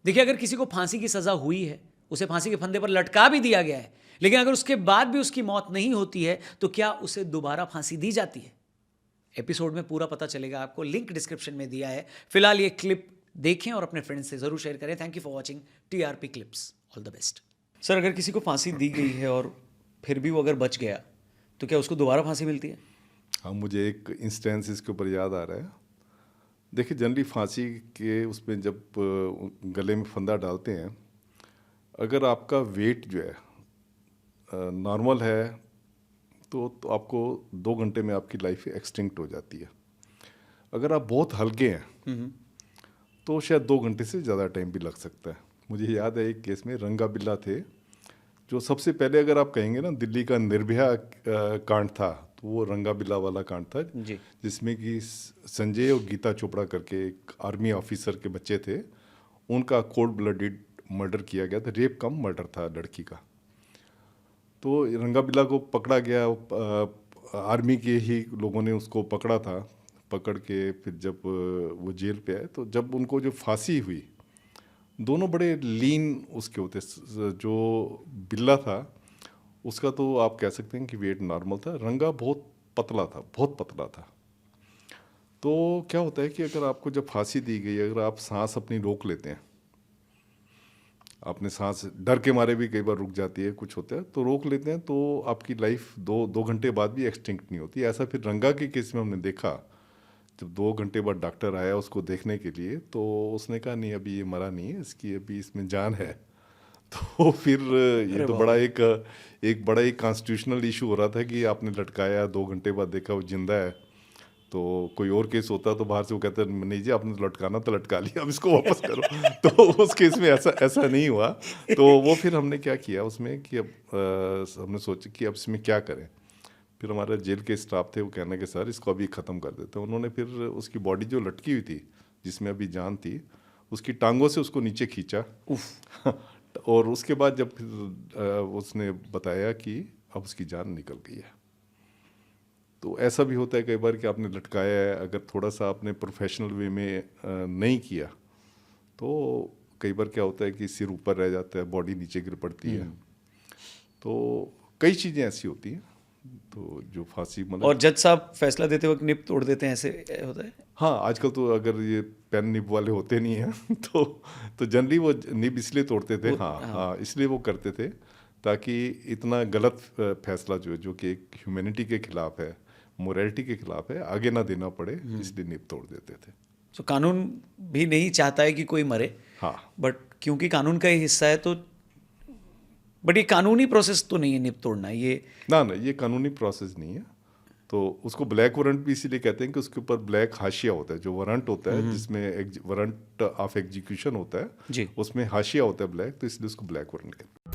देखिए, अगर किसी को फांसी की सज़ा हुई है, उसे फांसी के फंदे पर लटका भी दिया गया है, लेकिन अगर उसके बाद भी उसकी मौत नहीं होती है तो क्या उसे दोबारा फांसी दी जाती है? एपिसोड में पूरा पता चलेगा आपको, लिंक डिस्क्रिप्शन में दिया है। फिलहाल ये क्लिप देखें और अपने फ्रेंड्स से ज़रूर शेयर करें। Thank you for watching TRP clips. All the best. Sir, अगर किसी को फांसी दी गई है और फिर भी वो अगर बच गया तो क्या उसको दोबारा फांसी मिलती है? हाँ, मुझे एक इंस्टेंस इसके ऊपर याद आ रहा है। देखिए, जनरली फांसी के उसमें जब गले में फंदा डालते हैं, अगर आपका वेट जो है नॉर्मल है तो आपको 2 घंटे में आपकी लाइफ एक्सटिंक्ट हो जाती है। अगर आप बहुत हल्के हैं तो शायद 2 घंटे से ज़्यादा टाइम भी लग सकता है। मुझे याद है एक केस में रंगा बिल्ला थे, जो सबसे पहले अगर आप कहेंगे ना दिल्ली का निर्भया कांड था, तो वो रंगा बिल्ला वाला कांड था जी। जिसमें कि संजय और गीता चोपड़ा करके एक आर्मी ऑफिसर के बच्चे थे, उनका कोल्ड ब्लडेड मर्डर किया गया था। रेप कम मर्डर था लड़की का। तो रंगा बिल्ला को पकड़ा गया, आर्मी के ही लोगों ने उसको पकड़ा था। पकड़ के फिर जब वो जेल पे आए, तो जब उनको जो फांसी हुई, दोनों बड़े लीन उसके होते। जो बिल्ला था उसका तो आप कह सकते हैं कि वेट नॉर्मल था, रंगा बहुत पतला था, बहुत पतला था। तो क्या होता है कि अगर आपको जब फांसी दी गई, अगर आप सांस अपनी रोक लेते हैं, आपने सांस डर के मारे भी कई बार रुक जाती है, कुछ होता है तो रोक लेते हैं, तो आपकी लाइफ दो घंटे बाद भी एक्सटिंक्ट नहीं होती। ऐसा फिर रंगा के केस में हमने देखा। जब 2 घंटे बाद डॉक्टर आया उसको देखने के लिए, तो उसने कहा नहीं, अभी ये मरा नहीं है, इसकी अभी इसमें जान है। तो फिर ये अरे तो बाप रे। एक बड़ा ही कॉन्स्टिट्यूशनल इशू हो रहा था कि आपने लटकाया, 2 घंटे बाद देखा वो जिंदा है। तो कोई और केस होता तो बाहर से वो कहता नहीं जी, आपने तो लटकाना तो लटका लिया, अब इसको वापस करो। तो उस केस में ऐसा ऐसा नहीं हुआ। तो वो फिर हमने क्या किया उसमें कि अब हमने सोचा कि अब इसमें क्या करें। फिर हमारे जेल के स्टाफ थे, वो कहने के सर इसको अभी ख़त्म कर देते हैं। उन्होंने फिर उसकी बॉडी जो लटकी हुई थी, जिसमें अभी जान थी, उसकी टांगों से उसको नीचे खींचा। उफ। और उसके बाद जब फिर उसने बताया कि अब उसकी जान निकल गई है। तो ऐसा भी होता है कई बार कि आपने लटकाया है, अगर थोड़ा सा आपने प्रोफेशनल वे में नहीं किया, तो कई बार क्या होता है कि सिर ऊपर रह जाता है, बॉडी नीचे गिर पड़ती है। तो कई चीज़ें ऐसी होती हैं, तो जो फांसी और मतलब। जज साहब फैसला देते वक्त निप तोड़ देते हैं, ऐसे होता है? हाँ, आजकल तो अगर ये पेन निब वाले होते नहीं हैं तो जनरली वो निब इसलिए तोड़ते थे, हाँ हाँ। हाँ, इसलिए वो करते थे ताकि इतना गलत फैसला जो कि एक ह्यूमैनिटी के खिलाफ है, मोरालिटी के खिलाफ है, आगे ना देना पड़े, इसलिए निब तोड़ देते थे। तो कानून भी नहीं चाहता है कि कोई मरे, हाँ, बट क्योंकि कानून का ही हिस्सा है तो। बट ये कानूनी प्रोसेस तो नहीं है निप तोड़ना, ये। ना ना, ये कानूनी प्रोसेस नहीं है। तो उसको ब्लैक वारंट भी इसीलिए कहते हैं कि उसके ऊपर ब्लैक हाशिया होता है। जो वारंट होता है जिसमें वारंट ऑफ एग्जीक्यूशन होता है, जी। उसमें हाशिया होता है ब्लैक, तो इसलिए उसको ब्लैक वारंट कहते हैं।